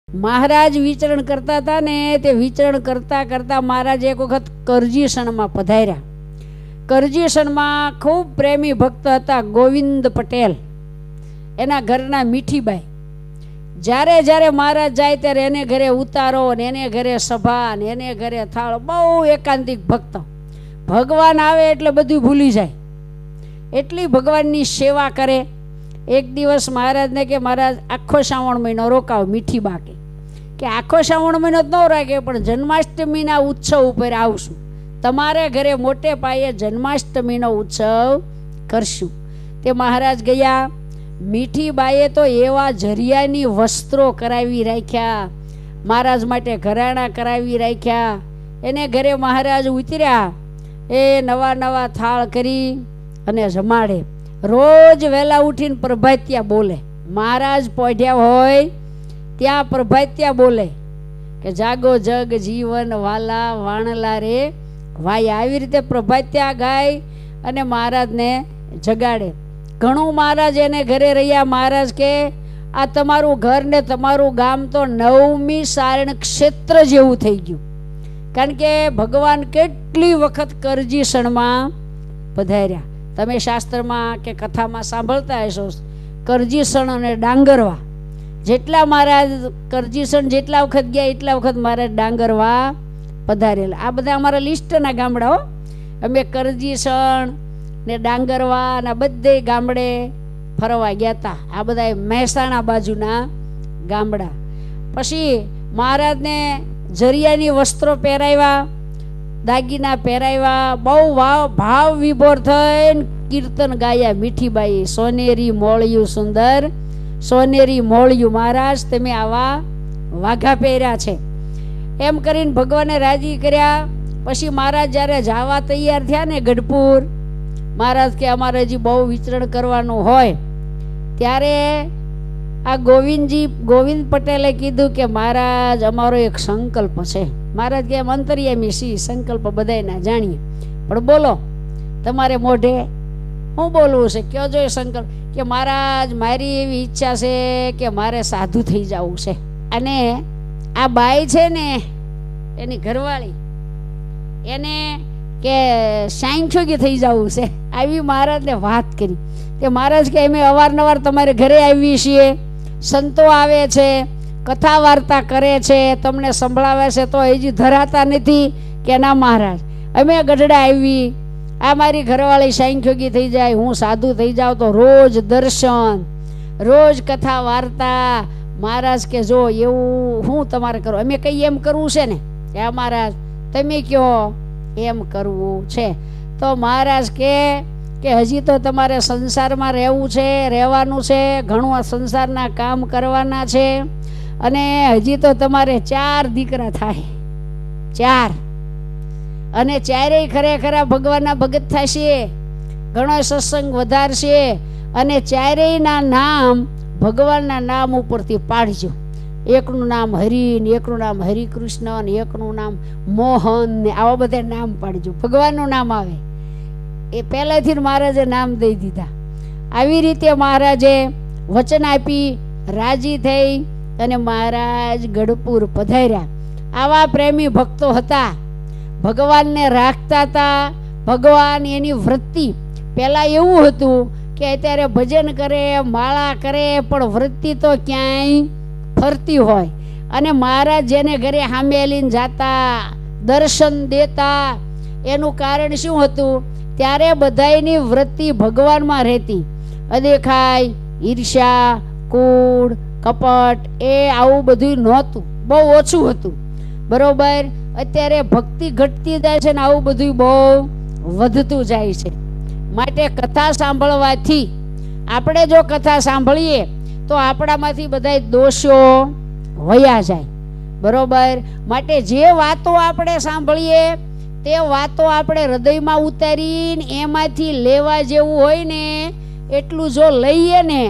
महाराज विचरण करता था ने ते विचरण करता करता महाराज एक वखत करजीसण में पधार्या। करजीसण में खूब प्रेमी भक्त था गोविंद पटेल, एना घरना मीठीबाई। जारे जारे महाराज जाए त्यारे एने घरे उतारो ने एने घरे सभा ने एने घरे थाळ। बहु एकांतिक भक्त, भगवान आवे एटले बधुं भूली जाए, एटली भगवाननी सेवा करे। एक दिवस महाराज ने के महाराज आखो श्रावण महीनो रोकाओ मीठीबा के आखो श्रावण महीनो न राखे पण जन्माष्टमीना उत्सव पर आवशुं, तमारे घरे मोटे पाये जन्माष्टमीनो उत्सव करशुं। ते महाराज गया। मीठीबाए तो एवा झरियानी वस्त्रो करावी राख्या, महाराज माटे घराणा करावी राख्या। एने घरे महाराज उतर्या, ए नवा नवा थाळ करी अने जमाड़े। रोज वेला उठीने प्रभात्या बोले। महाराज पढ़्या होय त्या प्रभात्या बोले के जागो जग जीवन वाला वाणला रे वाय। आवी रीते प्रभात्या गाय अने महाराज ने जगाड़े। घणुं महाराज एने घरे रह्या। महाराज के आ तमारुं घर ने तमारुं गाम तो नवमी सारण क्षेत्र जेवुं थई गयुं, कारण के भगवान केटली वखत करजीसण में पधार्या। तमे शास्त्र में के कथा में सांभळता हशो, करजीसण अने डांगरवा। जेटला महाराज करजीसण जेटला वखत गया एटला वखत महाराज डांगरवा पधारेला। आ बधा अमारा लिस्टना गामडा हो। अमे करजीसण ने डांगरवा ना बधे गामडे फरवा गया था। आ बधा महेसाणा बाजुना गामडा। पछी महाराज ने जरियानी वस्त्रो पहेराव्या, दागीना पहेराव्या। बहु भाव विभोर थईने कीर्तन गाया मीठीबाई। सोनेरी मोळिયું सुंदर सोनेरी मोळिયું महाराज तमे आवा वाघा पहेर्या छे एम करीने भगवाने राजी कर्या। पछी महाराज ज्यारे जावा तैयार थया ने गढ़पुर, महाराज के अमारे हजी बहु विचरण करवानुं होय त्यारे आ गोविंद पटेले कीधुं के महाराज अमारो एक संकल्प छे। महाराज के अंतर्यामी सी संकल्प बधाय ना जाणीए, पण बोलो तमारे मोढे हूँ बोलवुं छे, क्यो जो संकल्प। के महाराज मारी एवी इच्छा छे के मारे साधु थई जावुं छे। अने आ बाई छे ने एनी घरवाળી एने के सांख्योगी थई जावुं छे, आवी महाराज ने वात करी। के महाराज के अमे अवारनवार तमारे घरे आवीए छीए, संतो आवे छे, कथा वार्ता करे छे, तमने संभळावे छे तो हजी धराता नथी। के ना महाराज अमे गढड़ा आवी, आ मारी घरवाળી सांख्योगी थई जाए, हूँ साधु थई जाऊँ तो रोज दर्शन रोज कथा वार्ता। महाराज के जो एवं हूँ तमारे करो, अमे कई एम करवुं छे ने के महाराज तमे क्यो एम करवुं छे। तो महाराज के हजी तो तमारे संसार में रहेवुं छे, रहेवानुं छे, घणुं संसारना काम करवाना छे। अने हजी तो तमारे 4 दीकरा थाय, 4 अने चारेय खरेखरा भगवानना भगत थशे, घणो सत्संग वधारशे। अने चारेयना नाम भगवानना नाम उपरथी पाडजो। एकनुं नाम हरि ने एकनुं नाम हरिकृष्ण ने एकनुं नाम मोहन ने आवा बधा नाम पाडजो। भगवाननुं नाम आवे ए पहेलाथी महाराजे नाम दई दीधा। आवी रीते महाराजे वचन आपी राजी थई अने महाराज गढ़पुर पधार्या। आवा प्रेमी भक्तो हता, भगवान ने राखता था। भगवान एनी वृत्ति पहला एवं हतुं के अत्यारे भजन करे, माळा करे, पण वृत्ति तो क्यांय फरती होय। अने महाराज जेने घरे हामे लईने जाता, दर्शन देता, एनुं कारण शुं हतुं? त्यारे बधायनी वृत्ति भगवान में रहती। अदेखाय, ईर्ष्या, कूड़, कपट ए आवुं बधुं नहोतुं, बहु ओछुं हतुं। बरोबर। अत्यारे भक्ति घटती जाय छे ने आवुं बधुं बहु वधतुं जाय छे। माटे कथा सांभळवाथी आपणे जो कथा सांभळीए तो आपणामांथी बधाय दोषो वया जाय। बरोबर। माटे जे वातो आपणे सांभळीए ते वातो आपणे हृदयमां उतारीने एमांथी लेवा जेवुं होय ने एटલું जो लईए ने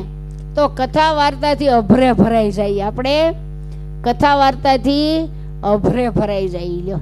तो कथा वार्ताथी अभरे भराई जाय। आपणे कथा वार्ताथी अभरे भराई जाई। ल्यो।